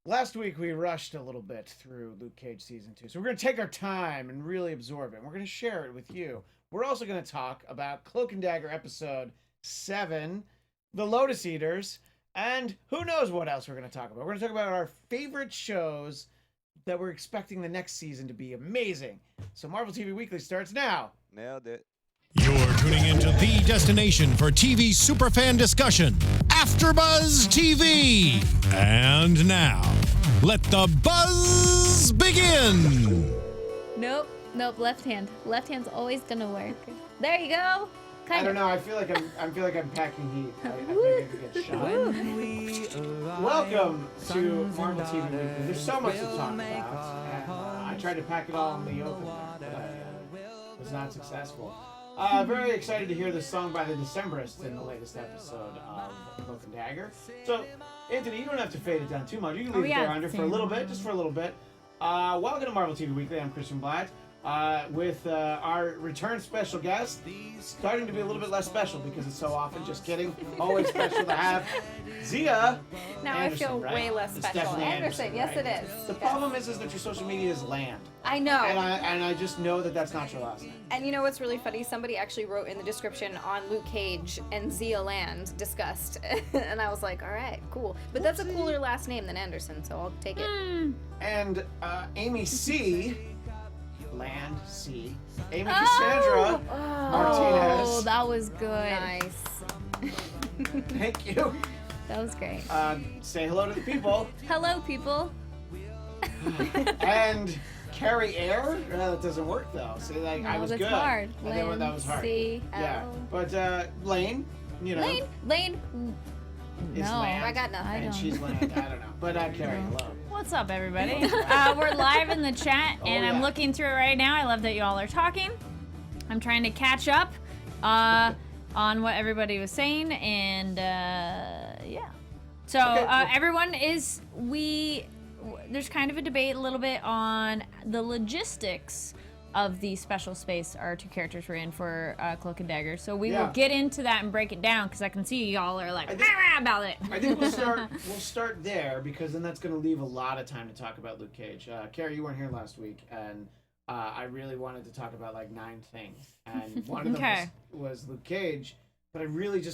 Last week we rushed a little bit through Luke Cage season 2, so we're going to take our time and really absorb it. And we're going to share it with you. We're also going to talk about Cloak and Dagger episode 7, the Lotus Eaters, and who knows what else we're going to talk about. We're going to talk about our favorite shows that we're expecting the next season to be amazing. So Marvel TV Weekly starts now. Nailed it. You're tuning into the destination for TV superfan discussion, AfterBuzz TV. And now, let the buzz begin. Nope, left hand. Left hand's always gonna work. There you go. I don't know. I feel like I'm packing heat. I think I could get shot. Welcome to Marvel TV Weekly. There's so much to talk about. And, I tried to pack it all in the open, but I was not successful. Very excited to hear the song by the Decemberists in the latest episode of Cloak and Dagger. So, Anthony, you don't have to fade it down too much. You can leave it there under for a little bit, just for a little bit. Welcome to Marvel TV Weekly. I'm Christian Bladt. With our return special guest, starting to be a little bit less special because it's so often, just kidding, always special to have Zia Now Anderson, I feel right? way less It's special. definitely Anderson, yes right? it is. The problem is that your social media is land. I know. And I just know that that's not your last name. And you know what's really funny? Somebody actually wrote in the description on Luke Cage and Zia Land discussed. And I was like, all right, cool. But that's a cooler last name than Anderson, so I'll take it. And Amy C. Land C. Amy Cassandra Martinez. Oh, that was good. Nice. Thank you. That was great. Say hello to the people. Hello, people. And Carrie Air? That doesn't work though. See, like No, I was that's good. hard. And then that was hard. C. Yeah. L. But Lane, you know, Lane. is No, Land. I got nothing. I And don't. she's Land. I don't know. But Carrie, hello. What's up, everybody? We're live in the chat, and I'm looking through it right now. I love that you all are talking. I'm trying to catch up on what everybody was saying, and yeah. So everyone is there's kind of a debate a little bit on the logistics of the special space our two characters were in for Cloak and Dagger. So we will get into that and break it down because I can see y'all are like about it. I think we'll start there because then that's going to leave a lot of time to talk about Luke Cage. Carrie, you weren't here last week, and I really wanted to talk about like 9 things, and one of them was Luke Cage. But I really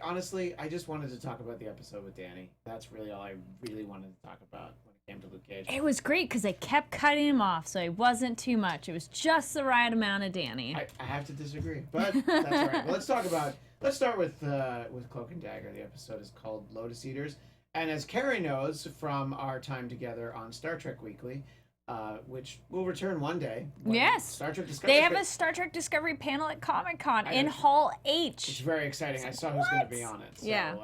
honestly, I just wanted to talk about the episode with Danny. That's really all I really wanted to talk about when it came to Luke Cage. It was great because they kept cutting him off, so it wasn't too much. It was just the right amount of Danny. I have to disagree, but that's all right. Well, let's start with Cloak and Dagger. The episode is called Lotus Eaters, and as Carrie knows from our time together on Star Trek Weekly, which will return one day. Yes. Star Trek Discovery. They have a Star Trek Discovery panel at Comic-Con in Hall H. It's very exciting. I saw who's going to be on it. So, Yeah.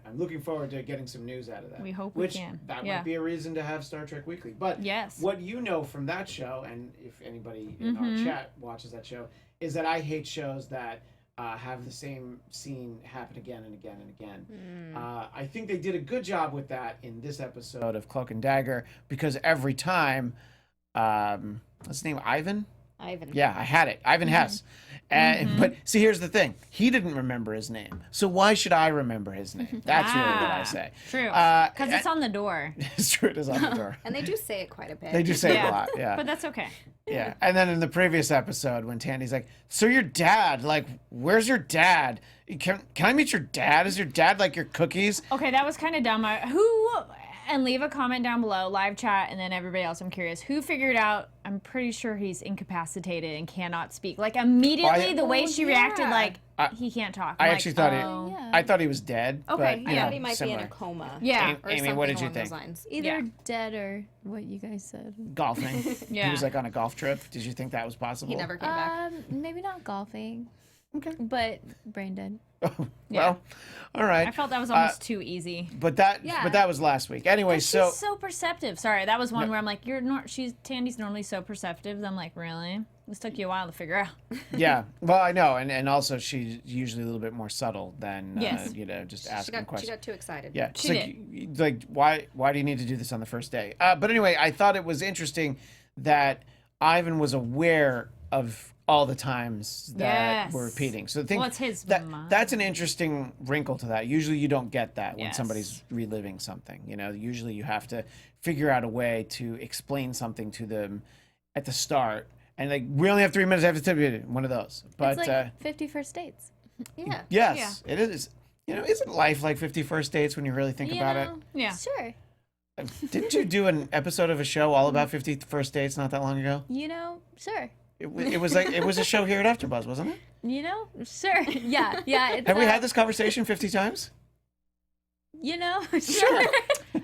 I'm looking forward to getting some news out of that. We hope we can. That might be a reason to have Star Trek Weekly. But what you know from that show, and if anybody in our chat watches that show, is that I hate shows that have the same scene happen again and again and again. I think they did a good job with that in this episode of Cloak and Dagger because every time, what's his name, Ivan? Ivan. Yeah, I had it. Ivan Hess. But see, here's the thing. He didn't remember his name. So why should I remember his name? That's really what I say. True. Because it's on the door. It's true. It is on the door. And they do say it quite a bit. They do say it a lot, yeah. But that's okay. Yeah. And then in the previous episode, when Tandy's like, so your dad, like, where's your dad? Can I meet your dad? Is your dad like your cookies? Okay, that was kind of dumb. And leave a comment down below, live chat, and then everybody else, I'm curious. Who figured out, I'm pretty sure he's incapacitated and cannot speak. Like, immediately, the way she reacted, like, he can't talk. I actually thought I thought he was dead. Okay, but, I thought he might be in a coma. Yeah. Or Amy, what did you something along think? those lines. Either dead or what you guys said. Golfing. Yeah. He was like on a golf trip. Did you think that was possible? He never came back. Maybe not golfing. Okay. But brain dead. Well, all right. I felt that was almost too easy. But that was last week. Anyway, She's so perceptive. Sorry, that was one where I'm like, Tandy's normally so perceptive. I'm like, really? This took you a while to figure out. Yeah. Well, I know, and also she's usually a little bit more subtle than just asking questions. She got too excited. Yeah. She did. Like why do you need to do this on the first day? But anyway, I thought it was interesting that Ivan was aware of all the times that Yes. we're repeating. So think Well, it's his mind. that's an interesting wrinkle to that. Usually you don't get that when Yes. somebody's reliving something. Usually you have to figure out a way to explain something to them at the start. And like, we only have 3 minutes after one of those. But It's like 50 First Dates. Yeah. yes, it is. Isn't life like 50 First Dates when you really think about it? Yeah. Sure. Didn't you do an episode of a show all about 50 First Dates not that long ago? Sure. It was a show here at AfterBuzz, wasn't it? Sure. Yeah. It's, Have we had this conversation 50 times? Sure.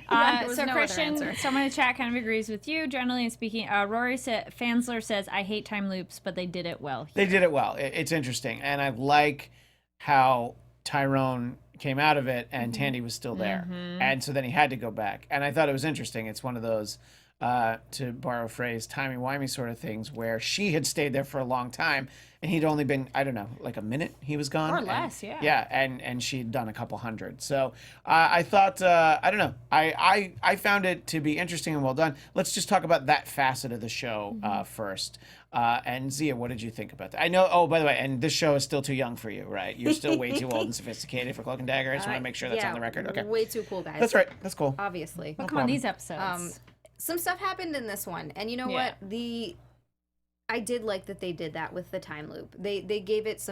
there was So no other Christian, answer. someone in the chat kind of agrees with you. Generally speaking, Rory Fansler says, "I hate time loops, but they did it well." They did it well. It's interesting, and I like how Tyrone came out of it and Tandy was still there, and so then he had to go back. And I thought it was interesting. It's one of those, to borrow a phrase, timey-wimey sort of things where she had stayed there for a long time, and he'd only been, I don't know, like a minute he was gone. Or less, yeah. Yeah, and she'd done a couple hundred. So I thought, I don't know, I found it to be interesting and well done. Let's just talk about that facet of the show first. And Zia, what did you think about that? I know, oh, by the way, and this show is still too young for you, right? You're still way too old and sophisticated for Cloak and Dagger. I just want to make sure that's on the record. Okay. Way too cool, guys. That's right. That's cool. Obviously. But come on, these episodes. Some stuff happened in this one, and you know Yeah. what? I did like that they did that with the time loop. They gave it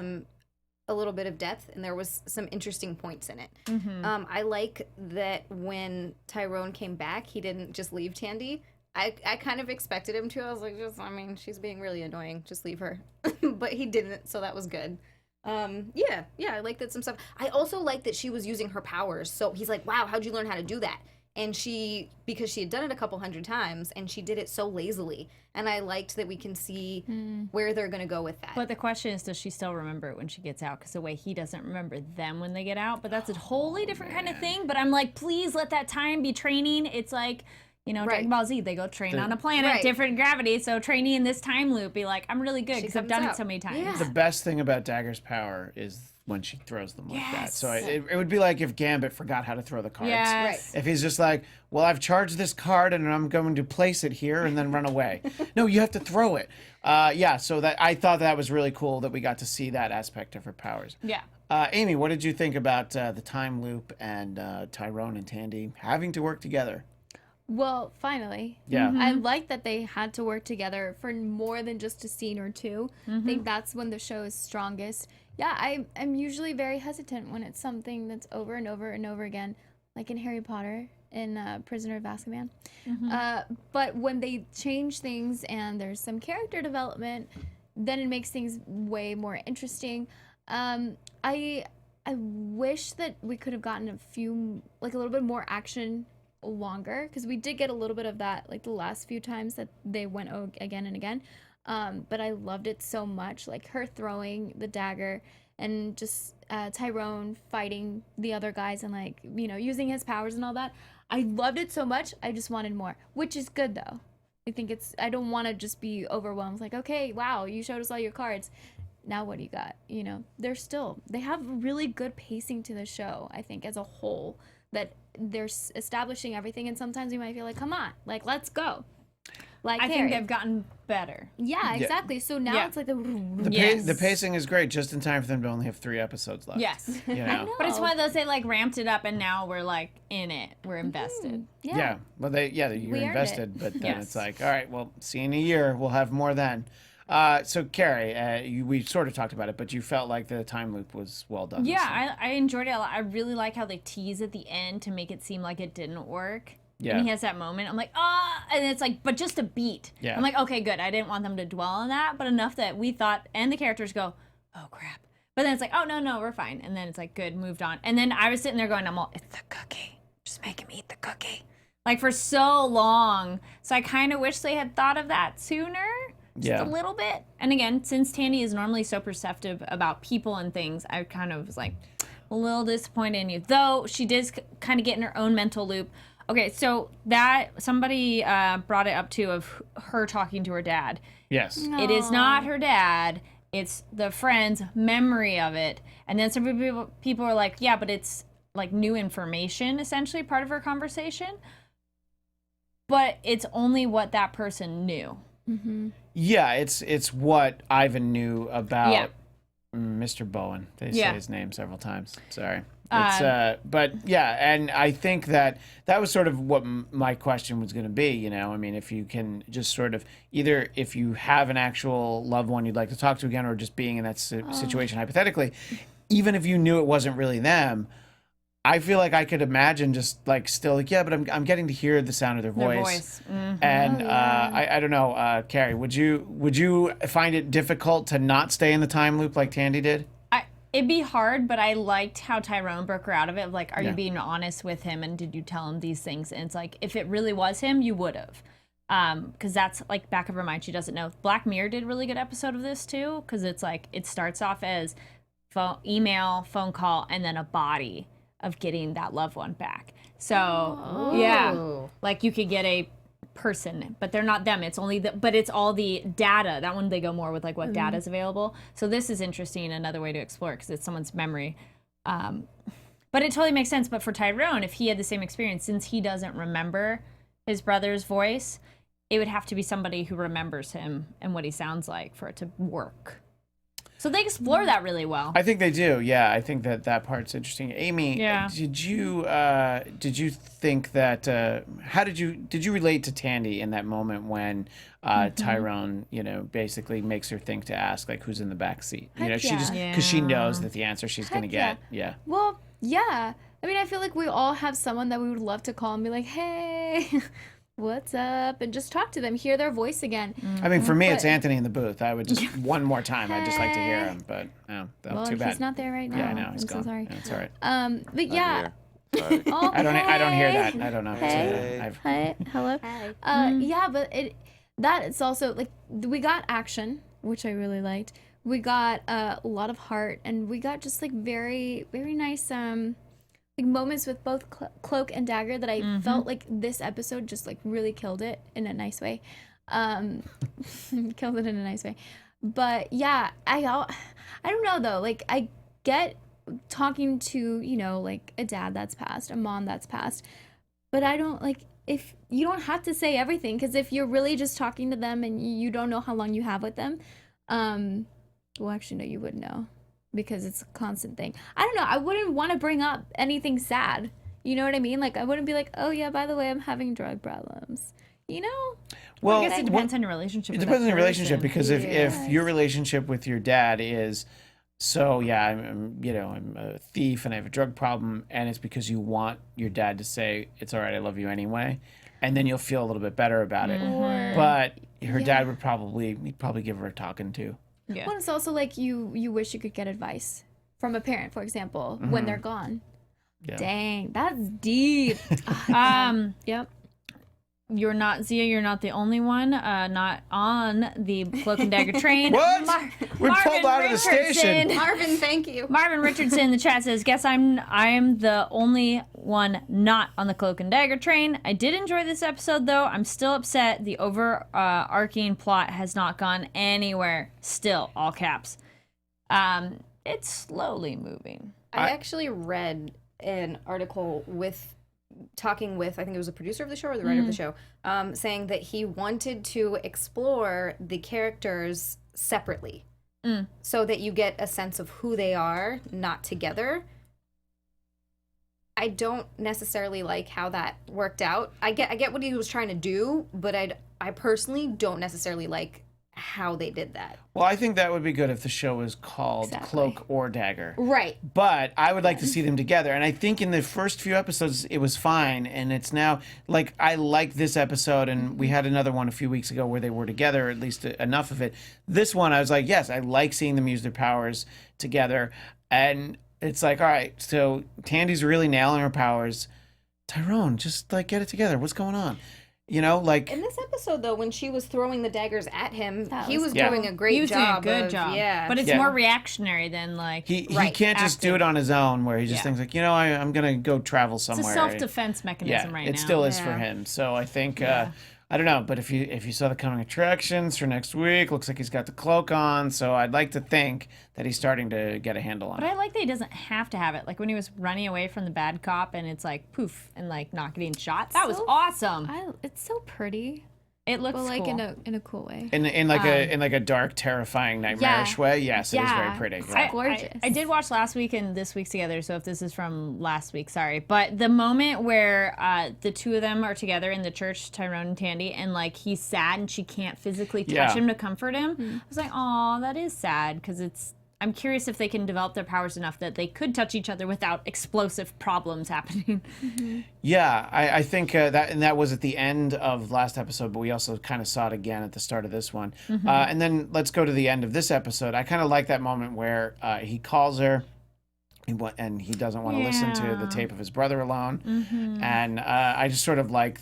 a little bit of depth, and there was some interesting points in it. I like that when Tyrone came back, he didn't just leave Tandy. I kind of expected him to. I was like, she's being really annoying. Just leave her. But he didn't, so that was good. Yeah, I like that some stuff. I also like that she was using her powers. So he's like, wow, how'd you learn how to do that? And because she had done it a couple hundred times, and she did it so lazily. And I liked that we can see where they're going to go with that. But the question is, does she still remember it when she gets out? Because the way he doesn't remember them when they get out. But that's a wholly different kind of thing. But I'm like, please let that time be training. It's like, Dragon Ball Z, they go train on a planet, different gravity. So training in this time loop, be like, I'm really good because I've done it so many times. Yeah. The best thing about Dagger's power is when she throws them like that. So it would be like if Gambit forgot how to throw the cards. Yes. If he's just like, well, I've charged this card and I'm going to place it here and then run away. No, you have to throw it. So that I thought that was really cool that we got to see that aspect of her powers. Yeah. Amy, what did you think about the time loop and Tyrone and Tandy having to work together? Well, finally. Yeah. I like that they had to work together for more than just a scene or two. I think that's when the show is strongest. Yeah, I'm usually very hesitant when it's something that's over and over and over again, like in Harry Potter, in Prisoner of Azkaban. But when they change things and there's some character development, then it makes things way more interesting. I wish that we could have gotten a little bit more action longer, because we did get a little bit of that like the last few times that they went again and again, but I loved it so much, like her throwing the dagger and just Tyrone fighting the other guys and like using his powers and all that. I loved it so much. I just wanted more, which is good though. I don't want to just be overwhelmed like, okay, wow, you showed us all your cards, now what do you got? They have really good pacing to the show, I think, as a whole, that they're establishing everything, and sometimes you might feel like, come on, like, let's go. Like I think they've gotten better. Yeah, exactly. So now it's like The pacing is great, just in time for them to only have 3 episodes left. Yes. I know. But it's one of those, they like ramped it up and now we're like in it. We're invested. Yeah. Well, you're invested, but then it's like, all right, well, see you in a year. We'll have more then. So, Kari, we sort of talked about it, but you felt like the time loop was well done. Yeah, I enjoyed it a lot. I really like how they tease at the end to make it seem like it didn't work. Yeah. And he has that moment. I'm like, and it's like, but just a beat. Yeah. I'm like, okay, good. I didn't want them to dwell on that, but enough that we thought, and the characters go, oh, crap. But then it's like, oh, no, we're fine. And then it's like, good, moved on. And then I was sitting there going, I'm all, it's the cookie. Just make him eat the cookie. Like, for so long. So I kind of wish they had thought of that sooner. Just a little bit. And again, since Tandy is normally so perceptive about people and things, I kind of was like a little disappointed in you. Though she did kind of get in her own mental loop. Okay, so that somebody brought it up too, of her talking to her dad. Yes. It is not her dad. It's the friend's memory of it. And then some people are like, yeah, but it's like new information, essentially, part of her conversation. But it's only what that person knew. Yeah, it's what Ivan knew about Yeah. Mr. Bowen. They Yeah. say his name several times. Sorry. It's, but yeah, and I think that was sort of what my question was going to be, you know. I mean, if you can just sort of either if you have an actual loved one you'd like to talk to again, or just being in that situation hypothetically, even if you knew it wasn't really them, I feel like I could imagine just like still like, yeah, but I'm getting to hear the sound of their voice. And I don't know, Kari, would you find it difficult to not stay in the time loop like Tandy did? It'd be hard, but I liked how Tyrone broke her out of it. Like, are you being honest with him, and did you tell him these things? And it's like, if it really was him, you would have. Because that's, like, back of her mind, she doesn't know. Black Mirror did a really good episode of this, too, because it's like, it starts off as email, phone call, and then a body of getting that loved one back. So, yeah, like, you could get a person, but they're not them. It's only but it's all the data. That one they go more with like what data is available. So this is interesting, another way to explore because it's someone's memory. But it totally makes sense. But for Tyrone, if he had the same experience, since he doesn't remember his brother's voice, it would have to be somebody who remembers him and what he sounds like for it to work. So they explore that really well. I think they do. Yeah, I think that part's interesting. Amy, did you think that how did you relate to Tandy in that moment when Tyrone, you know, basically makes her think to ask like who's in the back seat? You know, she just because she knows that the answer she's going to get. Yeah. Well, yeah. I mean, I feel like we all have someone that we would love to call and be like, "Hey, what's up?" and just talk to them, hear their voice again. I mean, for me, it's Anthony in the booth. I would just one more time. I'd just like to hear him, but no, Well, too bad. he's not there right now. Yeah, I know. He's I'm gone. so sorry. Yeah, it's all right. But yeah. Sorry. Oh, I don't hear that. I don't know. Hey. Hi. Hello. Hi. Yeah, but it's also like we got action, which I really liked. We got a lot of heart, and we got just like very, very nice like moments with both Cloak and Dagger that I felt like this episode just like really killed it in a nice way. Killed it in a nice way. But yeah, I don't know though. Like I get talking to, you know, like a dad that's passed, a mom that's passed, but I don't like if you don't have to say everything, because if you're really just talking to them and you don't know how long you have with them, well actually no, you would know. Because it's a constant thing. I don't know. I wouldn't want to bring up anything sad. You know what I mean? Like, I wouldn't be like, oh, yeah, by the way, I'm having drug problems. You know? Well, I guess it depends on your relationship. It with depends that on your relationship, person. because if your relationship with your dad is, so yeah, I'm a thief and I have a drug problem, and it's because you want your dad to say it's all right, I love you anyway, and then you'll feel a little bit better about it. But her dad would probably give her a talking to. Yeah. Well, it's also like you wish you could get advice from a parent, for example, when they're gone. Yeah. Dang, that's deep. Yep. You're not the only one not on the Cloak and Dagger train. What? We're pulled out of the station. Marvin, thank you. Marvin Richardson in the chat says, "Guess I'm the only one not on the Cloak and Dagger train. I did enjoy this episode though. I'm still upset the overarching plot has not gone anywhere. Still, all caps. It's slowly moving." I actually read an article talking with, I think it was the producer of the show or the writer of the show, saying that he wanted to explore the characters separately so that you get a sense of who they are, not together. I don't necessarily like how that worked out. I get what he was trying to do, but I personally don't necessarily like how they did that. Well, I think that would be good if the show was called Cloak or Dagger. Right. But I would like to see them together. And I think in the first few episodes, it was fine. And it's now, like, I like this episode. And we had another one a few weeks ago where they were together, at least enough of it. This one, I was like, yes, I like seeing them use their powers together. And it's like, all right, so Tandy's really nailing her powers. Tyrone, just, like, get it together. What's going on? You know, like in this episode, though, when she was throwing the daggers at him, he was Yeah. doing a great He was job. doing a good job. Yeah, But it's more reactionary than like he can't just do it on his own, where he just thinks like, I'm gonna go travel somewhere. it's a self-defense mechanism right now. It still is for him. So I think I don't know, but if you saw the coming attractions for next week, looks like he's got the cloak on. So I'd like to think that he's starting to get a handle on But it. I like that he doesn't have to have it. Like when he was running away from the bad cop and it's like poof and like not getting shot. That was awesome. It's so pretty. It looks Well, like cool. in a cool way. In like a dark, terrifying, nightmarish way. Yes, it is very pretty. It's Yeah. gorgeous. I did watch last week and this week's together, so if this is from last week, sorry. But the moment where the two of them are together in the church, Tyrone and Tandy, and like he's sad and she can't physically touch him to comfort him, I was like, oh, that is sad, because I'm curious if they can develop their powers enough that they could touch each other without explosive problems happening. Yeah, I think that was at the end of last episode, but we also kind of saw it again at the start of this one. And then let's go to the end of this episode. I kind of like that moment where he calls her, and he doesn't want to listen to the tape of his brother alone. And I just sort of like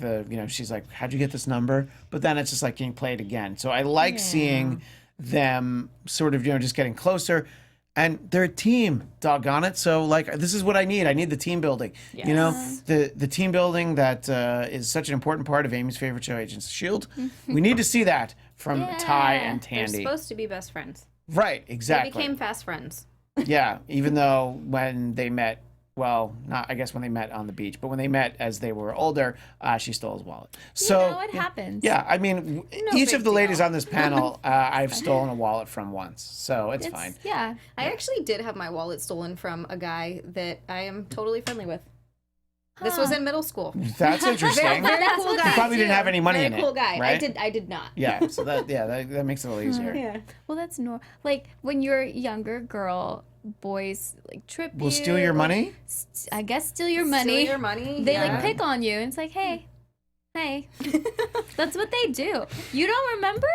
she's like, how'd you get this number? But then it's just like getting played again. So I like seeing them sort of, just getting closer. And they're a team, doggone it. So, like, this is what I need. I need the team building. Yes. The team building that is such an important part of Amy's favorite show, Agents of S.H.I.E.L.D. We need to see that from Ty and They're Tandy. supposed to be best friends. Right, They exactly. became fast friends. Yeah, even though when they met, well, not I guess when they met on the beach, but when they met as they were older, she stole his wallet. So it happens. Yeah, I mean, each big of the ladies deal. on this panel, I've stolen a wallet from once, so it's fine. Yeah. I actually did have my wallet stolen from a guy that I am totally friendly with. This was in middle school. That's interesting. Very cool guy. You probably didn't have any money Very in it. cool guy. right? I did not. Yeah, so that makes it a little easier. Yeah. Well, that's like when you're a younger girl, boys like trip you. Will steal your money? I guess steal your money. Steal your money. They yeah. like pick on you, and it's like, hey. That's what they do. You don't remember?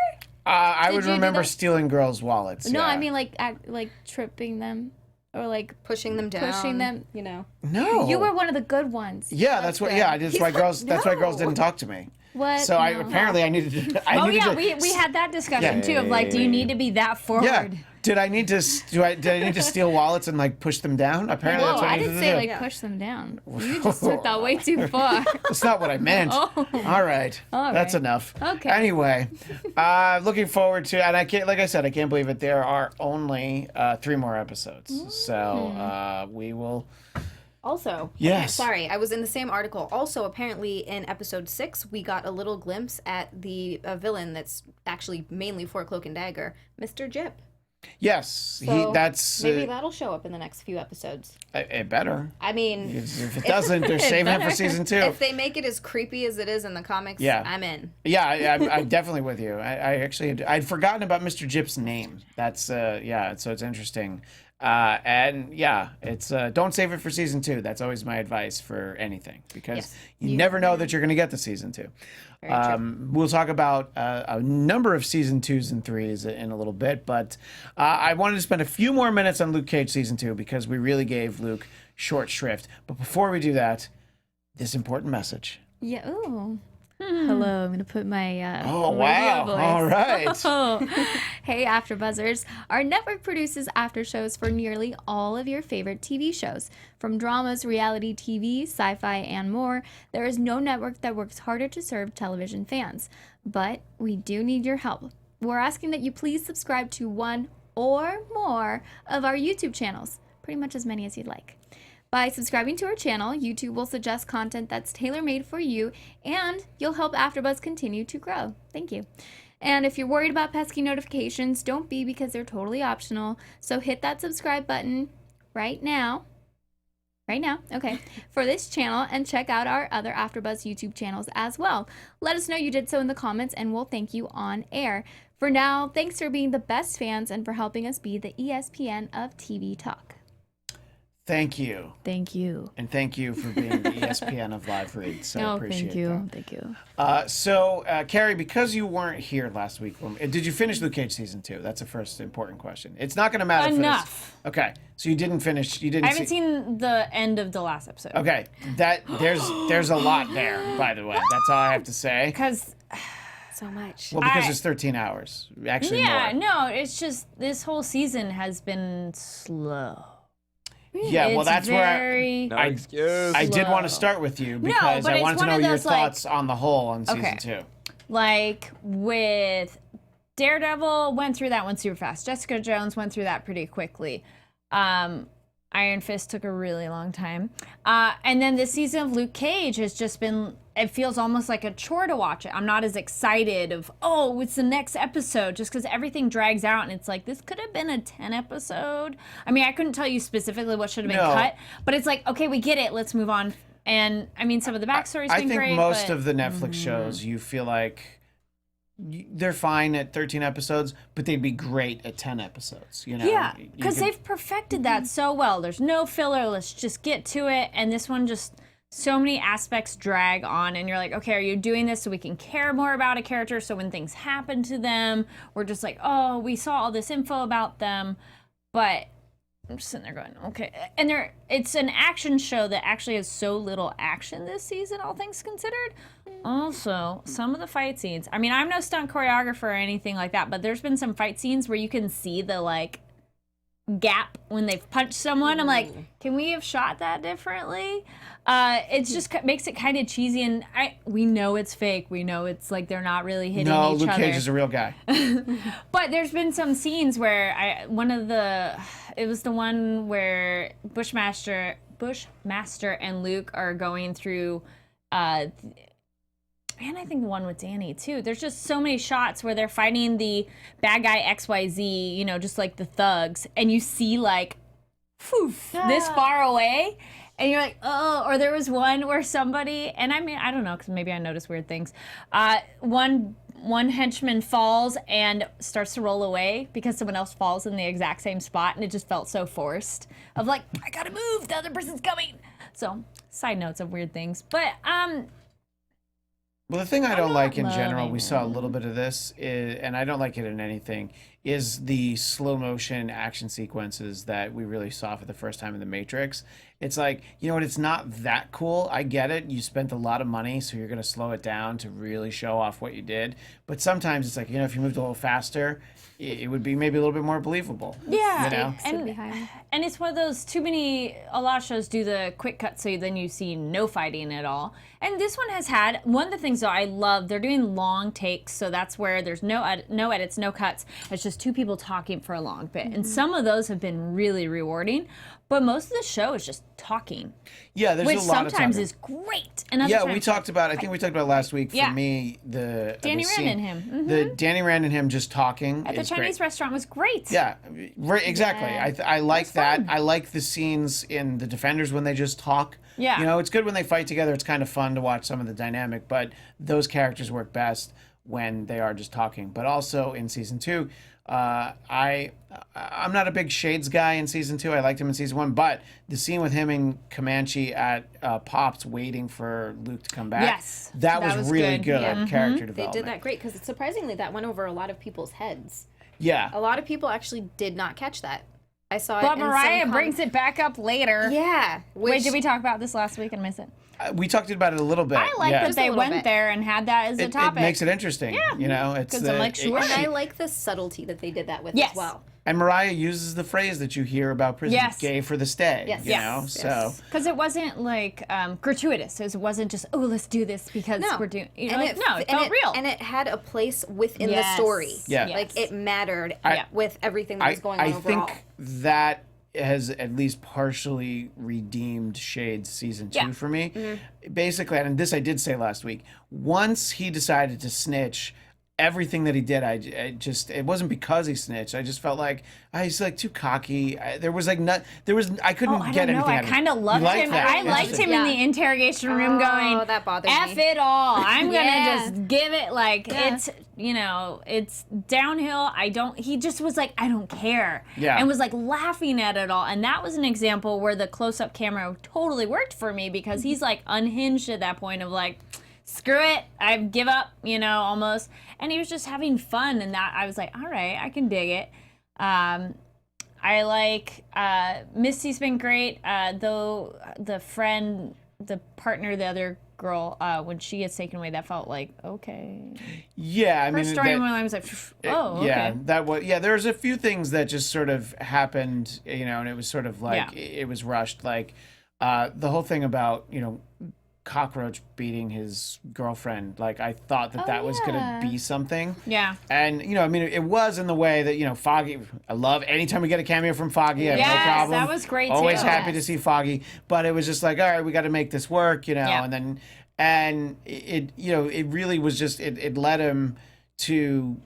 I Did would you do remember that? stealing girls' wallets. No, yeah. I mean like tripping them or like pushing them down. pushing them. no. You were one of the good ones. Yeah, that's what. good. Yeah, that's why girls. That's why girls didn't talk to me. What? So I No. apparently I needed to. I Oh needed yeah, to, we had that discussion Yeah. too of like, do you need to be that forward? Yeah. Did I need to? Did I need to steal wallets and like push them down? Apparently Whoa, that's what I I needed didn't to say do. like push them down. You just took that way too far. That's not what I meant. Oh. All right. That's right. enough. Okay. Anyway, looking forward to, and I can't, like I said, I can't believe it. There are only 3 more episodes, so we will. Also, Yes. sorry, I was in the same article. Also, apparently in episode 6, we got a little glimpse at the villain that's actually mainly for Cloak and Dagger, Mr. Jip. Yes, So that's maybe that'll show up in the next few episodes. it better. I mean, If it doesn't, they're saving it for season 2. if they make it as creepy as it is in the comics, Yeah. I'm in. Yeah, I'm definitely with you. I actually I'd forgotten about Mr. Jip's name. That's so it's interesting. And yeah, it's don't save it for season 2. That's always my advice for anything, because Yes. you never know that you're going to get the season 2. We'll talk about a number of season 2s and 3s in a little bit, but I wanted to spend a few more minutes on Luke Cage season 2 because we really gave Luke short shrift. But before we do that, this important message. Yeah. Ooh. Hello. I'm gonna put my Oh, radio wow. voice. All right. Hey, AfterBuzzers! Our network produces after shows for nearly all of your favorite TV shows, from dramas, reality TV, sci-fi, and more. There is no network that works harder to serve television fans, but we do need your help. We're asking that you please subscribe to one or more of our YouTube channels, pretty much as many as you'd like. By subscribing to our channel, YouTube will suggest content that's tailor-made for you, and you'll help AfterBuzz continue to grow. Thank you. And if you're worried about pesky notifications, don't be, because they're totally optional. So hit that subscribe button right now, okay, for this channel, and check out our other AfterBuzz YouTube channels as well. Let us know you did so in the comments, and we'll thank you on air. For now, thanks for being the best fans and for helping us be the ESPN of TV talk. Thank you. Thank you. And thank you for being the ESPN of live reads. I appreciate Thank you. that. So, Kari, because you weren't here last week, did you finish Luke Cage season 2? That's the first important question. It's not going to matter Enough. for this. Okay, so you didn't finish. You didn't. I haven't seen the end of the last episode. Okay, there's a lot there. By the way, that's all I have to say. Because So much. Well, because it's 13 hours. Actually, yeah, more. no, it's just this whole season has been slow. Yeah, well, It's that's very No excuse. I did want to start with you because but I it's wanted to one know of your those, like- thoughts on the whole on season Okay. 2. like with Daredevil went through that one super fast. Jessica Jones went through that pretty quickly. Iron Fist took a really long time. And then this season of Luke Cage has just been, it feels almost like a chore to watch it. I'm not as excited of, oh, it's the next episode, just because everything drags out and it's like, this could have been a 10 episode. I mean, I couldn't tell you specifically what should have been cut, but it's like, okay, we get it, let's move on. And I mean, some of the backstory's been great. I think most of the Netflix shows, you feel like they're fine at 13 episodes, but they'd be great at 10 episodes, you know? Yeah, because they've perfected that so well. There's no filler, let's just get to it. And this one just, so many aspects drag on, and you're like, okay, are you doing this so we can care more about a character, so when things happen to them, we're just like, oh, we saw all this info about them, but I'm just sitting there going, okay. And it's an action show that actually has so little action this season, all things considered. Also, some of the fight scenes, I mean, I'm no stunt choreographer or anything like that, but there's been some fight scenes where you can see the, like, gap when they've punched someone. I'm like, can we have shot that differently? It's just makes it kind of cheesy, and we know it's fake. We know it's like they're not really hitting each other. No, Luke Cage is a real guy. But there's been some scenes where it was the one where Bushmaster and Luke are going through, and I think the one with Danny too. There's just so many shots where they're fighting the bad guy XYZ, you know, just like the thugs, and you see like, this far away, and you're like, oh. Or there was one where somebody, and I mean, I don't know, because maybe I notice weird things. One henchman falls and starts to roll away because someone else falls in the exact same spot, and it just felt so forced. Of like, I gotta move, the other person's coming. So, side notes of weird things, but well, the thing I don't like in general, we saw a little bit of this, and I don't like it in anything, is the slow motion action sequences that we really saw for the first time in The Matrix. It's like, you know what, it's not that cool. I get it. You spent a lot of money, so you're going to slow it down to really show off what you did. But sometimes it's like, you know, if you moved a little faster, it would be maybe a little bit more believable. Yeah. You know? And it's one of those, a lot of shows do the quick cut, so then you see no fighting at all. And this one has had, one of the things that I love, they're doing long takes, so that's where there's no edits, no cuts. It's just two people talking for a long bit. And some of those have been really rewarding. But most of the show is just talking. Yeah, there's a lot of talking. Which sometimes is great. And other times, we talked about, I think we talked about last week, for me, Danny Rand and him. The Danny Rand and him just talking at the Chinese restaurant was great. Yeah, exactly. Yeah. I like that. Fun. I like the scenes in The Defenders when they just talk. Yeah. You know, it's good when they fight together. It's kind of fun to watch some of the dynamic, but those characters work best when they are just talking. But also in season 2, I'm not a big Shades guy in season 2. I liked him in season 1, but the scene with him and Comanche at Pops waiting for Luke to come back, yes, that was really good character development. They did that great, because surprisingly that went over a lot of people's heads. Yeah, a lot of people actually did not catch that. I saw it. But Mariah brings it back up later. Yeah. Wait, did we talk about this last week and miss it? We talked about it a little bit. I like that they went there and had that as a topic. It makes it interesting. Yeah. You know, it's I'm like, sure. And I like the subtlety that they did that with as well. And Mariah uses the phrase that you hear about prison, gay for the stay. Yes. You know, so. Because it wasn't like gratuitous. It wasn't just, oh, let's do this because we're doing, you know, it felt real. And it had a place within the story. Yeah. Like it mattered with everything that was going on overall. I think that has at least partially redeemed Shades season 2 for me. Mm-hmm. Basically, and this I did say last week, once he decided to snitch, everything that he did, it wasn't because he snitched. I just felt like he's like too cocky. I couldn't get anything out of him. I kind of loved him. I liked him in the interrogation room going, that bothered F me. it all. I'm going to just give it it's, you know, it's downhill. He just was like, I don't care. Yeah. And was like laughing at it all. And that was an example where the close-up camera totally worked for me, because he's like unhinged at that point of like, screw it, I give up, you know, almost. And he was just having fun, and that I was like, all right, I can dig it. I like Misty's been great, though the partner, the other girl, when she gets taken away, that felt like, okay. Yeah, I mean, her storyline was like, oh, okay. Yeah, there's a few things that just sort of happened, you know, and it was sort of like, it was rushed. Like, the whole thing about, you know, cockroach beating his girlfriend. Like, I thought that was going to be something. Yeah. And, I mean, it was in the way that, Foggy, I love anytime we get a cameo from Foggy, I have no problem. That was great, Always too. happy to see Foggy. But it was just like, all right, we got to make this work, and it really was just, it led him to,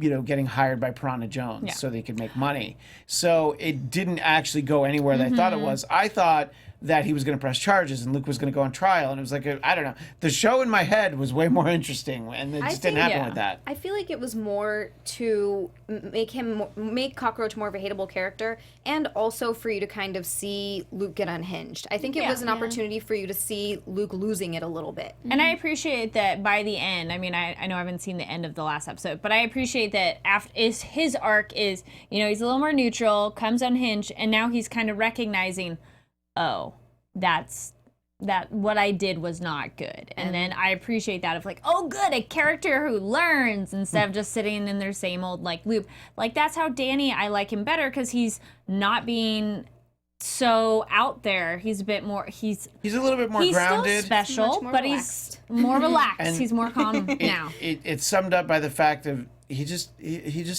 getting hired by Piranha Jones so they could make money. So it didn't actually go anywhere that I thought it was. I thought that he was going to press charges and Luke was going to go on trial. And it was like, I don't know. The show in my head was way more interesting, and it just didn't happen with that. I feel like it was more to make Cockroach more of a hateable character, and also for you to kind of see Luke get unhinged. I think it was an opportunity for you to see Luke losing it a little bit. And I appreciate that by the end. I mean, I know I haven't seen the end of the last episode, but I appreciate that his arc is, he's a little more neutral, comes unhinged, and now he's kind of recognizing, oh, that what I did was not good. And then I appreciate that of like, oh good, a character who learns instead of just sitting in their same old like loop. Like that's how Danny, I like him better because he's not being so out there. He's a bit more, he's a little bit more grounded. He's still special, but relaxed. he's more relaxed. And he's more calm now. It's summed up by the fact of he just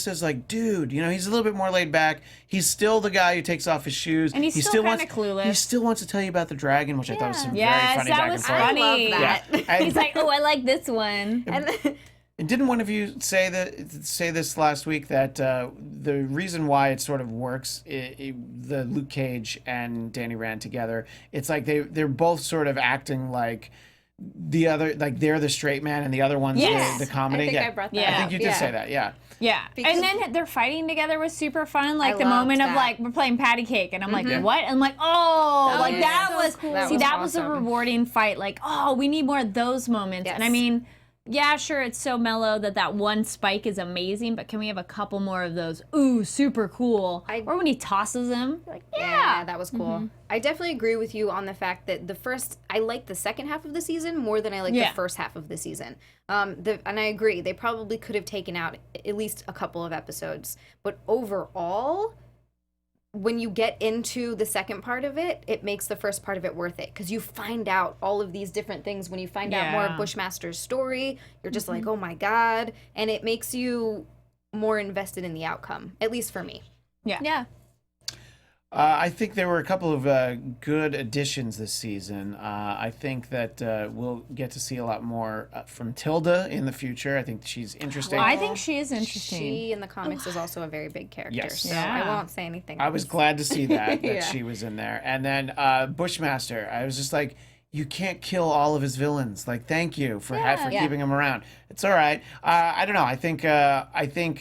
says like, dude, he's a little bit more laid back. He's still the guy who takes off his shoes. And he's still kind of clueless. He still wants to tell you about the dragon, which I thought was some very funny that back was and forth. funny. I love that. Yeah. He's like, oh, I like this one. And didn't one of you say this last week that the reason why it sort of works, the Luke Cage and Danny Rand together, it's like they're both sort of acting like the other, like they're the straight man and the other one's the comedy. I think I brought that I up. think you did say that. Yeah. Yeah, Because- and then their fighting together was super fun. Like I the loved moment of that. like we're playing patty cake, and I'm like, what? And I'm like, oh, like yeah. that So was cool. That see was that was a awesome. rewarding fight. Like, oh, we need more of those moments. Yes. And I mean, yeah, sure, it's so mellow that one spike is amazing, but can we have a couple more of those? Ooh, super cool. Or when he tosses him, like, yeah, that was cool. I definitely agree with you on the fact that I like the second half of the season more than I like the first half of the season. And I agree, they probably could have taken out at least a couple of episodes. But overall, when you get into the second part of it, it makes the first part of it worth it. Because you find out all of these different things. When you find out more of Bushmaster's story, you're just like, oh my God. And it makes you more invested in the outcome, at least for me. Yeah. I think there were a couple of good additions this season. I think that we'll get to see a lot more from Tilda in the future. I think she's interesting. I think she is interesting. She in the comics is also a very big character. Yes. So Yeah. I won't say anything. I was glad to see that Yeah. she was in there. And then Bushmaster, I was just like, you can't kill all of his villains. Like, thank you for keeping him around. It's all right. I don't know. I think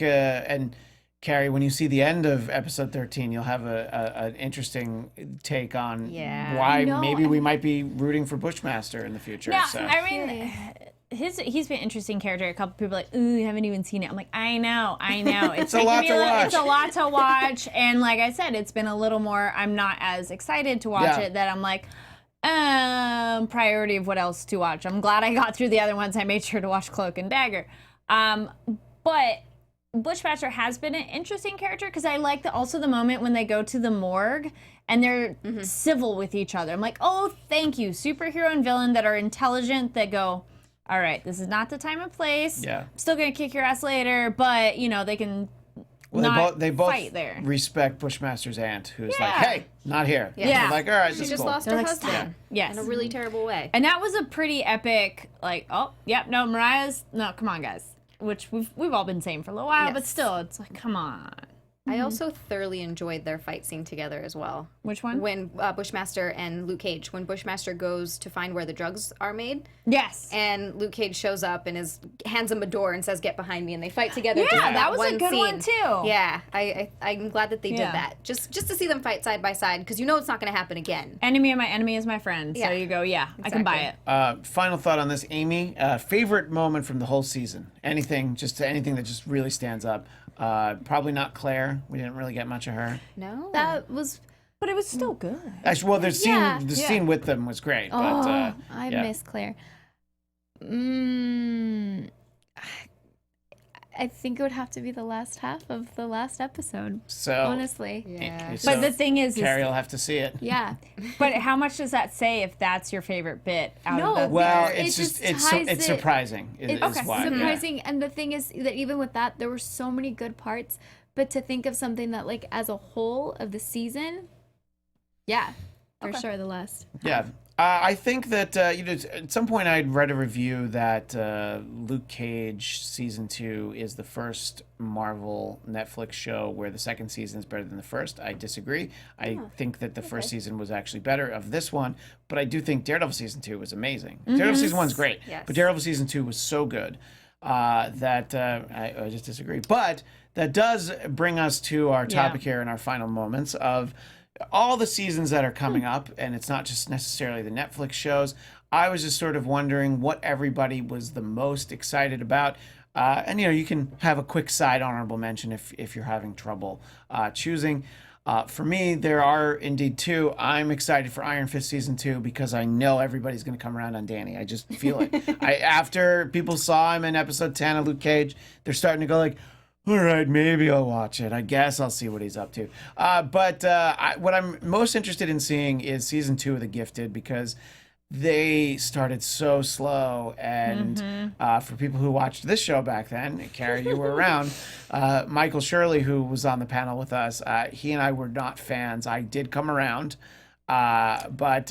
and Kari, when you see the end of episode 13, you'll have an interesting take on why maybe we might be rooting for Bushmaster in the future. Yeah, So. I mean, he's been an interesting character. A couple people are like, ooh, you haven't even seen it. I'm like, I know. It's a lot to watch. It's a lot to watch, and like I said, it's been a little more. I'm not as excited to watch it. That I'm like, priority of what else to watch. I'm glad I got through the other ones. I made sure to watch Cloak and Dagger, but Bushmaster has been an interesting character because I like also the moment when they go to the morgue and they're civil with each other. I'm like, oh, thank you. Superhero and villain that are intelligent that go, all right, this is not the time and place. Yeah. I'm still going to kick your ass later, but, they can They both fight there. respect Bushmaster's aunt, who's like, hey, not here. Yeah. They're like, all right, She this is just cool. lost They're her like, husband. Yes. In a really terrible way. And that was a pretty epic, like, oh, yep, no, no, come on, guys. Which we've all been saying for a little while, but Yes. still, it's like, come on. I also thoroughly enjoyed their fight scene together as well. Which one? When Bushmaster and Luke Cage, when Bushmaster goes to find where the drugs are made, Yes. and Luke Cage shows up and hands him a door and says, "Get behind me," and they fight together. Yeah, just that was a good scene. one, too. Yeah, I'm glad that they Yeah. did that. Just to see them fight side by side, because it's not going to happen again. Enemy of my enemy is my friend. So Yeah. you go, I can buy it. Final thought on this, Amy. Favorite moment from the whole season? Anything that just really stands up. Probably not Claire. We didn't really get much of her. No, That was. But it was still good. Actually, well, the Yeah. scene with them was great. Oh, But, I yeah. miss Claire. I think it would have to be the last half of the last episode. So Honestly. Yeah. so But the thing is Carrie will have to see it. Yeah. but how much does that say if that's your favorite bit out No, of the Well, It it's just just ties it's it- surprising. Is It's why. surprising, and the thing is that even with that, there were so many good parts. But to think of something that, like, as a whole of the season, yeah, for sure, the last. Yeah. I think that at some point I'd read a review that Luke Cage season 2 is the first Marvel Netflix show where the second season is better than the first. I disagree. I think that the first season was actually better of this one, but I do think Daredevil season 2 was amazing. Daredevil season 1's great, Yes. but Daredevil season 2 was so good that I just disagree. But that does bring us to our topic here in our final moments of all the seasons that are coming up, and it's not just necessarily the Netflix shows. I was just sort of wondering what everybody was the most excited about. And, you can have a quick side honorable mention if you're having trouble choosing. For me, there are indeed two. I'm excited for Iron Fist Season 2 because I know everybody's going to come around on Danny. I just feel it. After people saw him in episode 10 of Luke Cage, they're starting to go like, all right, maybe I'll watch it. I guess I'll see what he's up to. But what I'm most interested in seeing is Season 2 of The Gifted because they started so slow. And for people who watched this show back then, Kari, you were around, Michael Shirley, who was on the panel with us, he and I were not fans. I did come around, but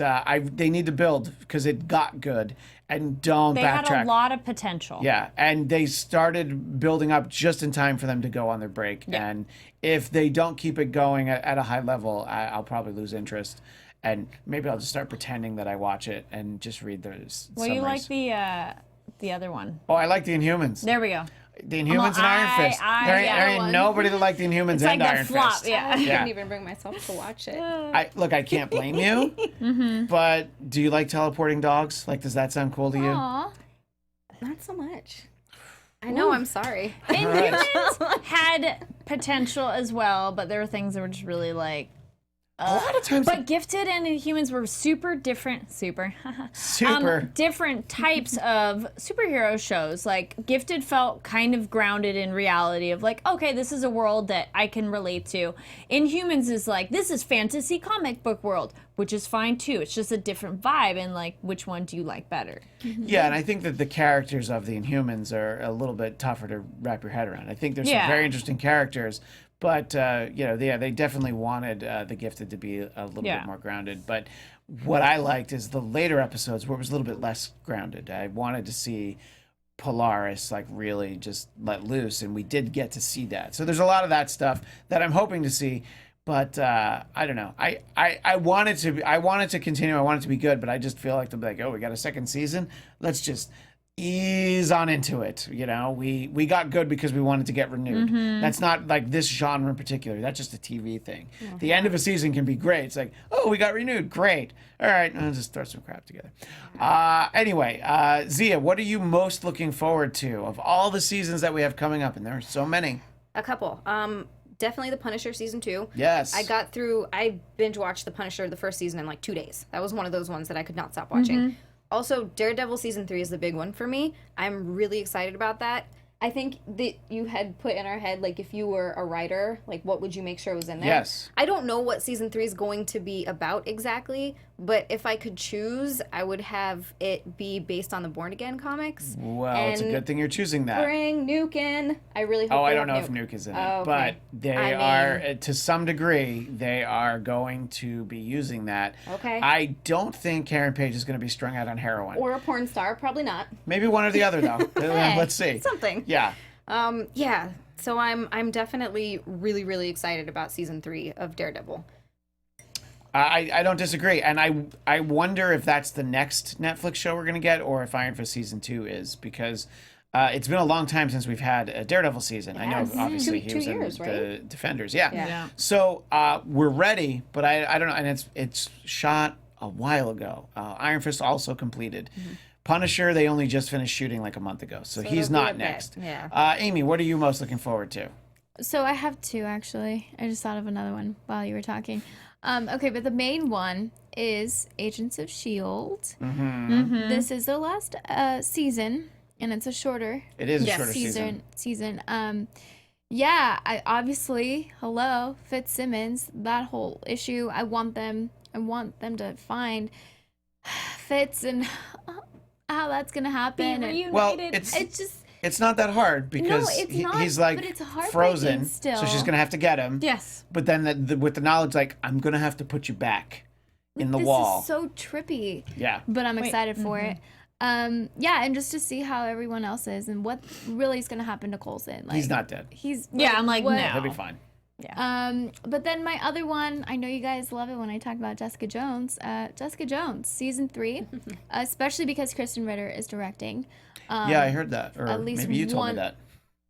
they need to build because it got good. And don't They backtrack. had a lot of potential. Yeah, and they started building up just in time for them to go on their break. Yeah. And if they don't keep it going at a high level, I'll probably lose interest. And maybe I'll just start pretending that I watch it and just read the Well, summaries. you like the other one. Oh, I like the Inhumans. There we go. The Inhumans and Iron Fist. There ain't one. nobody that liked the Inhumans It's and like Iron the flop. Fist. Yeah. I Yeah. couldn't even bring myself to watch it. I can't blame you. But do you like teleporting dogs? Like, does that sound cool to you? Aw. Not so much. I know, I'm sorry. Inhumans had potential as well, but there were things that were just really like. A lot of times, But Gifted and Inhumans were super different. super. Different types of superhero shows. Like Gifted felt kind of grounded in reality of like, okay, this is a world that I can relate to. Inhumans is like, this is fantasy comic book world, which is fine too. It's just a different vibe, and like, which one do you like better? Yeah, and I think that the characters of the Inhumans are a little bit tougher to wrap your head around. I think there's some very interesting characters, but they definitely wanted the Gifted to be a little bit more grounded. But what I liked is the later episodes where it was a little bit less grounded. I wanted to see Polaris like really just let loose, and we did get to see that. So there's a lot of that stuff that I'm hoping to see. But I don't know. I want it to continue. I want it to be good. But I just feel like they'll be like, oh, we got a second season. Let's just ease on into it. We got good because we wanted to get renewed. That's not like this genre in particular. That's just a TV thing. The end of a season can be great. It's like, oh, we got renewed. Great. All right, I'll just throw some crap together. Anyway, Zia, what are you most looking forward to of all the seasons that we have coming up? And there are so many. A couple. Definitely The Punisher Season 2. Yes. I binge watched The Punisher the first season in like 2 days. That was one of those ones that I could not stop watching. Also, Daredevil Season 3 is the big one for me. I'm really excited about that. I think that you had put in our head, like, if you were a writer, like, what would you make sure was in there? Yes. I don't know what Season 3 is going to be about exactly, but if I could choose, I would have it be based on the Born Again comics. Well, it's a good thing you're choosing that. Bring Nuke in. I really hope Oh, I they don't know have if Nuke is in it, Oh, but okay. they I are, to some degree, they are going to be using that. Okay. I don't think Karen Page is going to be strung out on heroin. Or a porn star, probably not. Maybe one or the other, though. Let's see. Something. Yeah. Yeah. So I'm definitely really, really excited about Season 3 of Daredevil. I don't disagree, and I wonder if that's the next Netflix show we're going to get, or if Iron Fist Season 2 is, because it's been a long time since we've had a Daredevil season. I know, obviously, he was two years, in right? the Defenders. Yeah. Yeah. So we're ready, but I don't know, and it's shot a while ago. Iron Fist also completed. Punisher, they only just finished shooting like a month ago, so he's it'll be a not bit, next. yeah. Amy, what are you most looking forward to? So I have two, actually. I just thought of another one while you were talking. Okay, but the main one is Agents of S.H.I.E.L.D. This is the last season, and it's a shorter. It is a Yes. shorter season. Yeah, I obviously Fitzsimmons. That whole issue. I want them to find Fitz and how that's gonna happen. Be and Well, reunited. it's just it's not that hard because it's not, he's like but it's heartbreaking frozen, still. so she's gonna have to get him. yes. But then with the knowledge, like, I'm gonna have to put you back in the this wall. is so trippy. Yeah. But I'm Wait, excited for it. Yeah, and just to see how everyone else is and what really is gonna happen to Coulson. Like, He's not dead. He's I'm like, what- no. He'll be fine. But then my other one, I know you guys love it when I talk about Jessica Jones. Jessica Jones, season 3, especially because Kristen Ritter is directing. Yeah, I heard that. Or at least maybe you told one- me that.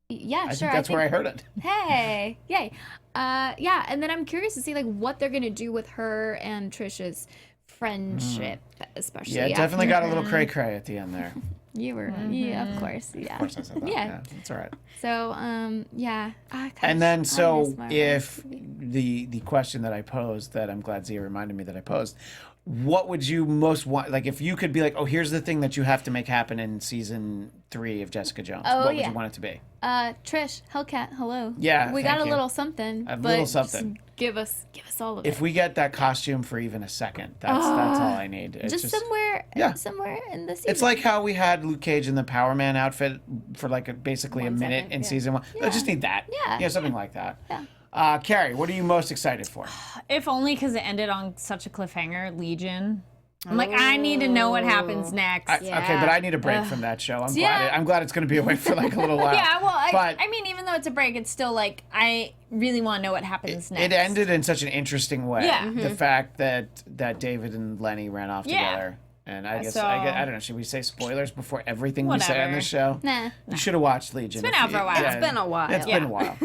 Yeah, I sure. think that's where I heard it. Hey, yay. Yeah, and then I'm curious to see like what they're gonna do with her and Trisha's friendship, especially. Yeah, it definitely after- got a little cray-cray at the end there. You were, yeah, of course, yeah. Of course I said that. Yeah. Yeah, that's all right. So, yeah. Ah, gosh, And then, I so miss Marvel if TV. the question that I posed, that I'm glad Zia reminded me that I posed, what would you most want? Like, if you could be like, oh, here's the thing that you have to make happen in season 3 of Jessica Jones. Oh, what would yeah. you want it to be? Trish, Hellcat, hello. Yeah, we thank got a you. little something. A but little just something. give us all of If it. we get that costume for even a second, that's all I need. It's just somewhere, yeah. somewhere in the season. It's like how we had Luke Cage in the Power Man outfit for like basically a 1 minute second, in yeah. season 1. I just need that. Yeah, something like that. Yeah. Carrie, what are you most excited for? If only because it ended on such a cliffhanger, Legion. I'm like, I need to know what happens next. Okay, but I need a break from that show. Yeah. I'm glad it's going to be away for like a little while. Yeah, well, But- I mean, even though it's a break, it's still like, I really want to know what happens next. It ended in such an interesting way. Yeah. The fact that David and Lenny ran off Yeah. together. And I guess, So- I don't know, should we say spoilers before everything we say on Whatever. this show? Nah. You should have watched Legion. It's been out for a while. It's been a while. It's been a while.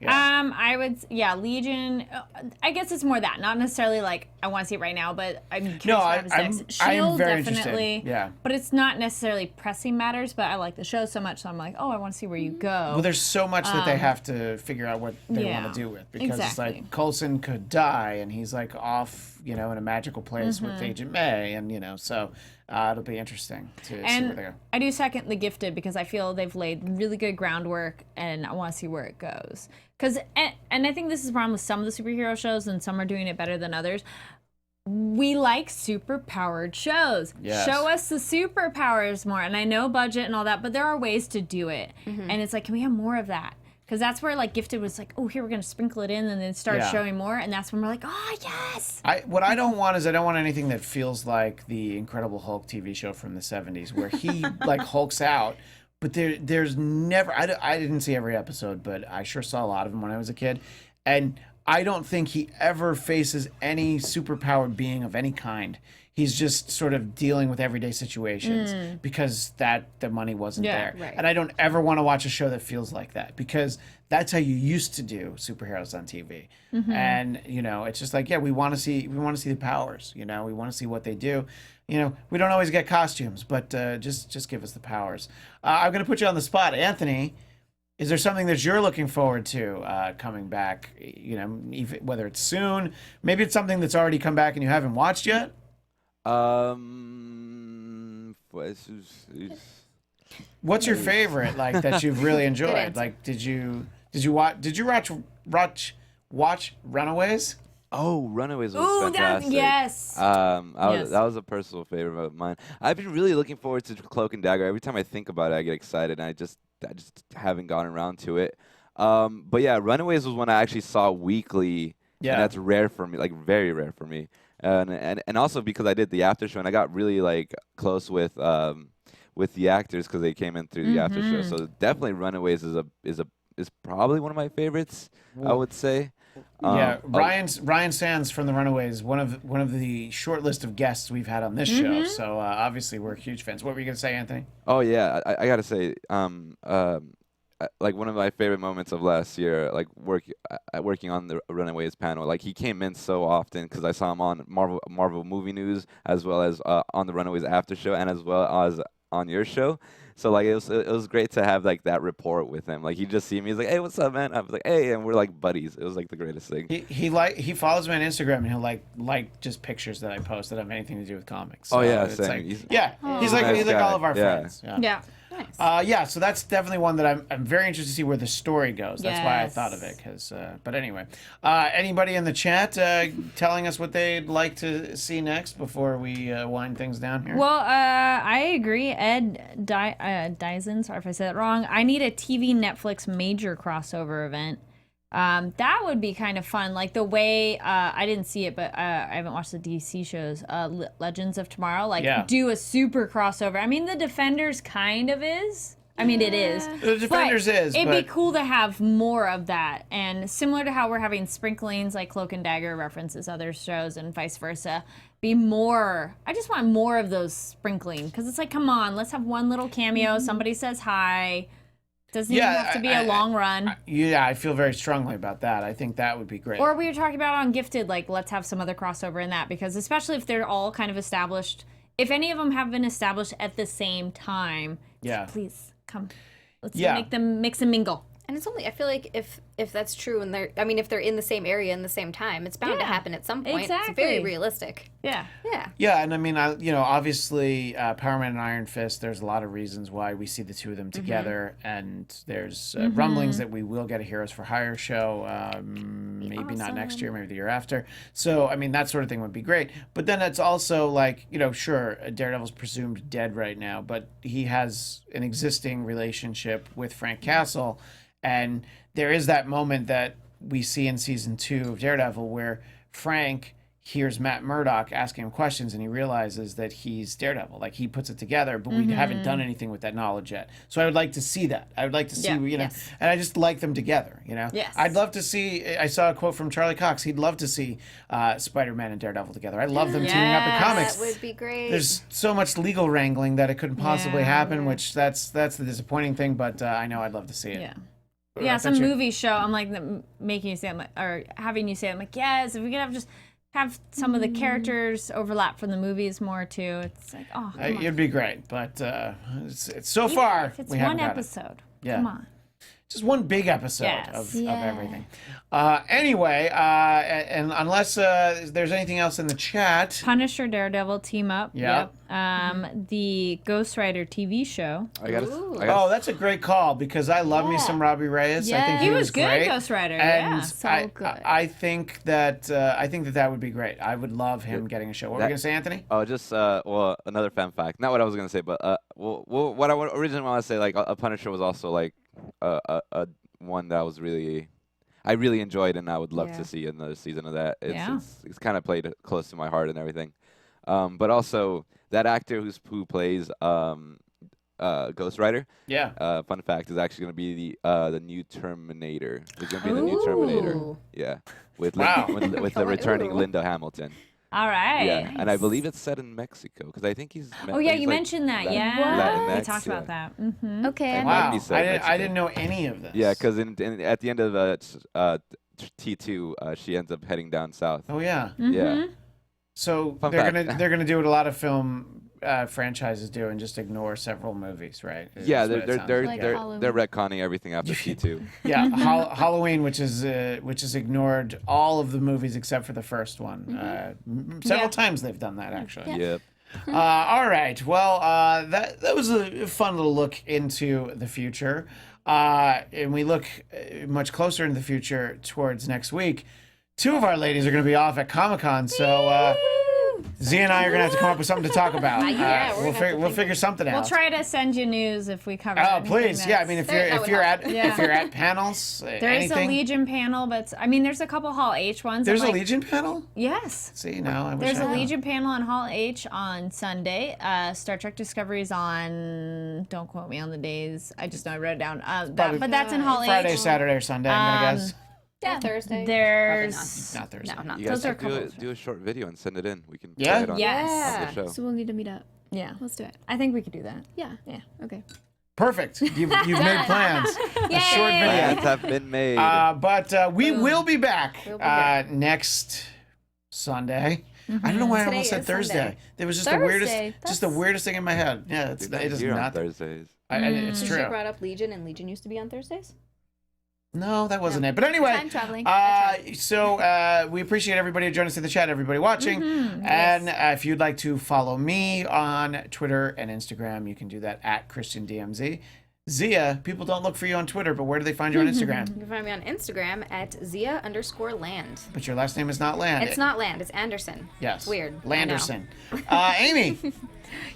Yeah. I would, Legion. I guess it's more that, not necessarily like I want to see it right now, but I'm curious No, what happens next. I am Shield, very definitely. interested. Yeah. But it's not necessarily pressing matters. But I like the show so much, so I'm like, oh, I want to see where you go. Well, there's so much that they have to figure out what they yeah, want to do with, because it's exactly. like Coulson could die and he's like off, in a magical place with Agent May, and so it'll be interesting to see where they And go. I do second The Gifted because I feel they've laid really good groundwork, and I want to see where it goes. And I think this is the problem with some of the superhero shows, and some are doing it better than others. We like super-powered shows. Yes. Show us the superpowers more. And I know budget and all that, but there are ways to do it. And it's like, can we have more of that? Because that's where like Gifted was like, oh, here we're gonna sprinkle it in, and then start Yeah. showing more, and that's when we're like, oh yes. What I don't want is I don't want anything that feels like the Incredible Hulk TV show from the 70s where he like hulks out, but there's never, I didn't see every episode, but I sure saw a lot of them when I was a kid, and I don't think he ever faces any superpowered being of any kind. He's just sort of dealing with everyday situations because the money wasn't Yeah, there. right. And I don't ever want to watch a show that feels like that, because that's how you used to do superheroes on TV. And it's just like, yeah, we want to see the powers. We want to see what they do. We don't always get costumes, but just give us the powers. I'm gonna put you on the spot, Anthony. Is there something that you're looking forward to coming back? Whether it's soon, maybe it's something that's already come back and you haven't watched yet. What's your favorite, like, that you've really enjoyed? answer. Like, did you watch Runaways? Oh, Runaways was Ooh, that fantastic. yes. That was a personal favorite of mine. I've been really looking forward to Cloak and Dagger. Every time I think about it, I get excited, and I just haven't gotten around to it. But yeah, Runaways was one I actually saw weekly. Yeah. And that's rare for me, like very rare for me. And also because I did the after show, and I got really like close with the actors because they came in through the after show. So definitely Runaways is probably one of my favorites, I would say. Yeah, Ryan Sands from the Runaways, one of the short list of guests we've had on this show. So obviously we're huge fans. What were you gonna say, Anthony? Oh yeah, I gotta say, like one of my favorite moments of last year, like working on the Runaways panel. Like he came in so often because I saw him on Marvel Movie News, as well as on the Runaways after show, and as well as on your show. So like it was great to have like that rapport with him. Like he just see me, he's like, "Hey, what's up, man?" I was like, "Hey," and we're like buddies. It was like the greatest thing. He follows me on Instagram and he'll like just pictures that I post that have anything to do with comics. Oh, yeah, it's same. like, He's he's like nice guy. all of our Yeah. friends. Yeah. Nice. So that's definitely one that I'm very interested to see where the story goes. That's why I Yes. thought of it. But anyway, anybody in the chat telling us what they'd like to see next before we wind things down here? Well, I agree. Ed Dyson, sorry if I said it wrong. I need a TV Netflix major crossover event. That would be kind of fun. Like the way, I didn't see it, but I haven't watched the DC shows, Legends of Tomorrow. Like do a super crossover. I mean, The Defenders kind of is. I mean, it is. The Defenders but is. It'd be cool to have more of that. And similar to how we're having sprinklings like Cloak and Dagger references other shows and vice versa, be more. I just want more of those sprinkling. Because it's like, come on, let's have one little cameo. Somebody says hi. Doesn't even have to be a long run. I feel very strongly about that. I think that would be great. Or we were talking about on Gifted, like, let's have some other crossover in that. Because especially if they're all kind of established, if any of them have been established at the same time, please come. Let's make them mix and mingle. And it's only, I feel like if that's true and if they're in the same area in the same time, it's bound to happen at some point. Exactly. It's very realistic. Yeah. Yeah, and I mean, obviously, Power Man and Iron Fist, there's a lot of reasons why we see the two of them together, and there's rumblings that we will get a Heroes for Hire show, maybe not next year, maybe the year after. So, I mean, that sort of thing would be great. But then it's also like, sure, Daredevil's presumed dead right now, but he has an existing relationship with Frank Castle, and there is that moment that we see in season 2 of Daredevil where Frank hears Matt Murdock asking him questions and he realizes that he's Daredevil. Like, he puts it together, but we haven't done anything with that knowledge yet. So I would like to see that. I would like to see, and I just like them together, Yes. I'd love to see, I saw a quote from Charlie Cox, he'd love to see Spider-Man and Daredevil together. I love them teaming up in comics. That would be great. There's so much legal wrangling that it couldn't possibly happen, which that's the disappointing thing, but I know I'd love to see it. Yeah. Yeah, some movie show. I'm like making you say, or having you say, I'm like, yes, if we could have some of the characters overlap from the movies more too. It's like, oh, come on. It'd be great, but it's so Even far if it's we haven't one got it. episode. Yeah. Come on. Just one big episode Yes. of everything. Anyway, and unless there's anything else in the chat. Punisher Daredevil team up. Yep. The Ghost Rider TV show. Oh, that's a great call because I love me some Robbie Reyes. I think He was good, great. Ghost Rider. And So good. I think that would be great. I would love him getting a show. What were you gonna say, Anthony? Oh, just another fan fact. Not what I was gonna say, but what I originally want to say, like a Punisher was also like a one that I really enjoyed, and I would love to see another season of that. It's kind of played close to my heart and everything. But also that actor who plays Ghost Rider. Yeah. Fun fact is actually going to be the new Terminator. He's going to be the new Terminator. Ooh. Yeah. With With the returning Ooh. Linda Hamilton. All right. Yeah, and I believe it's set in Mexico because I think he's. Oh yeah, he's you like mentioned that. Latin- Yeah, we Latinx, talked about that. Mm-hmm. Okay. Like, Wow. might be set in I Mexico. didn't know any of this. Yeah, because at the end of T2, she ends up heading down south. Oh yeah. Mm-hmm. Yeah. So Fun they're fact. gonna do what a lot of film franchises do and just ignore several movies, right? Yeah, Is what it they're sounds they're like. they're, Halloween. they're retconning everything after T2. Yeah, Halloween, which is ignored all of the movies except for the first one. Several times they've done that actually. Yep. All right. Well, that was a fun little look into the future, and we look much closer into the future towards next week. Two of our ladies are going to be off at Comic-Con, so Z and I are going to have to come up with something to talk about. Yeah, we'll figure something out. We'll try to send you news if we cover. Oh, anything please! Yeah, I mean, if that's- you're Yeah. if you're at panels, There is anything. a Legion panel, but I mean, there's a couple Hall H ones. There's I'm a like, Legion panel. Yes. See, now I wish There's I a knew. Legion panel on Hall H on Sunday. Star Trek Discovery's on. Don't quote me on the days. I just know I wrote it down. But that's in Hall Friday, H. Saturday, or Sunday. I'm gonna guess. Yeah, Thursday. There's Not Thursday. No, not You Those guys are should couples. do a short video and send it in. We can Yeah? play it on, Yes. on the show. So we'll need to meet up. yeah. Let's do it. I think we could do that. Yeah. Yeah. Okay. Perfect. You've made plans. A short video. Plans have been made. But we will be back, We'll be back. Next Sunday. I don't know why I Today almost said is Thursday. Sunday. There was just Thursday. the weirdest thing in my head. Yeah, You're not it is here on not. Thursdays. It's She true. brought up Legion, and Legion used to be on Thursdays. No, that wasn't it. But anyway, Time traveling. So we appreciate everybody who joined us in the chat, everybody watching. And if you'd like to follow me on Twitter and Instagram, you can do that at ChristianDMZ. Zia, people don't look for you on Twitter, but where do they find you on Instagram? You can find me on Instagram at Zia_Land. But your last name is not Land. It's not Land, it's Anderson. Yes. Weird. Landerson. Amy.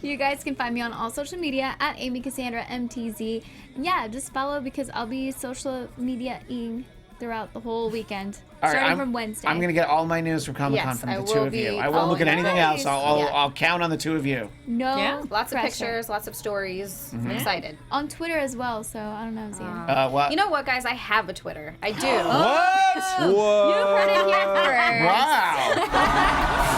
You guys can find me on all social media at Amy Cassandra MTZ. Yeah, just follow because I'll be social media-ing throughout the whole weekend, starting from Wednesday. I'm going to get all my news from Comic-Con Yes, from I the will two of you. be I won't look at anything else. following. I'll count on the two of you. No Yeah. Lots of pressure. pictures, lots of stories. I'm excited. On Twitter as well, so I don't know, Zia. What? You know what, guys? I have a Twitter. I do. What? Whoa! You heard it here first. Wow.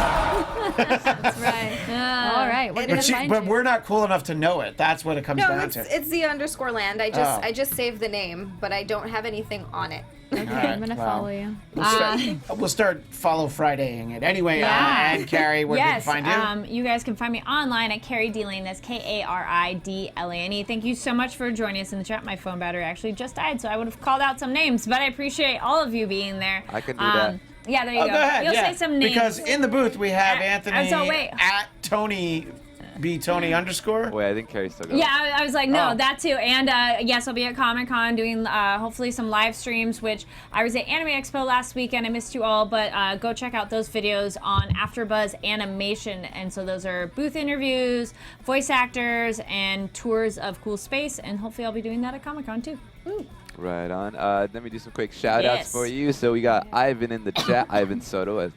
That's right. All right, we're gonna find But you. we're not cool enough to know it. That's what it comes No, down to. it's Zia_Land. I just saved the name, but I don't have anything on it. Okay, I'm gonna well. follow you. We'll start follow Fridaying it. Anyway, Yeah. and Kari, where Yes, can we find you? you guys can find me online at Kari D Lane. That's KaridLane. Thank you so much for joining us in the chat. My phone battery actually just died, so I would have called out some names, but I appreciate all of you being there. I can do that. Yeah, there you Oh, go. go ahead. You'll yeah. say some names. Because in the booth we have Anthony so wait. at Tony B Tony _ Wait, I think Kari still goes. Yeah, I was like, no, Oh. that too. And yes, I'll be at Comic-Con doing hopefully some live streams, which I was at Anime Expo last weekend. I missed you all, but go check out those videos on AfterBuzz Animation. And so those are booth interviews, voice actors, and tours of cool space. And hopefully I'll be doing that at Comic-Con too. Woo. Right on. Let me do some quick shout outs Yes. for you. So we got Ivan in the chat, Ivan Soto, as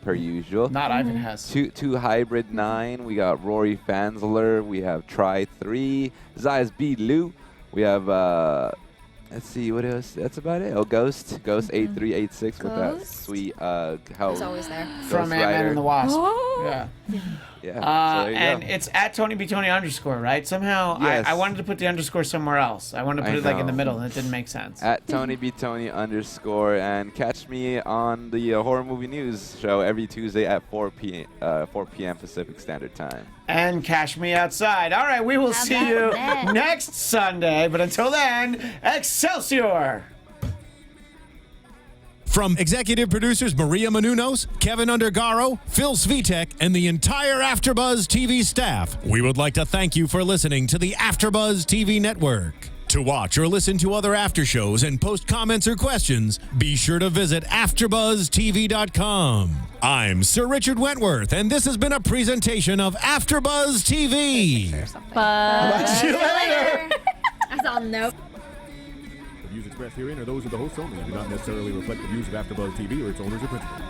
per usual. Not Ivan Hess. Two Hybrid 9. We got Rory Fansler. We have Try 3. Zayas B. Lou. We have, let's see, what else? That's about it. Oh, Ghost 8386 with that Ghost? sweet, He's always there. From Ghost Ant-Man Rider. and the Wasp. Oh. Yeah. Yeah. So there you And go. it's at Tony B Tony _ right? Somehow Yes. I wanted to put the underscore somewhere else. I wanted to I put it like in the know. middle, and it didn't make sense. At Tony B Tony _ and catch me on the horror movie news show every Tuesday at 4 p.m. Pacific Standard Time. And cash me outside. All right, we will How see about you that? next Sunday. But until then, Excelsior! From executive producers Maria Menounos, Kevin Undergaro, Phil Svitek, and the entire AfterBuzz TV staff, we would like to thank you for listening to the AfterBuzz TV network. To watch or listen to other after shows and post comments or questions, be sure to visit AfterBuzzTV.com. I'm Sir Richard Wentworth, and this has been a presentation of AfterBuzz TV. See you later! That's all nope. The views expressed herein are those of the hosts only and do not necessarily reflect the views of AfterBuzz TV or its owners or principals.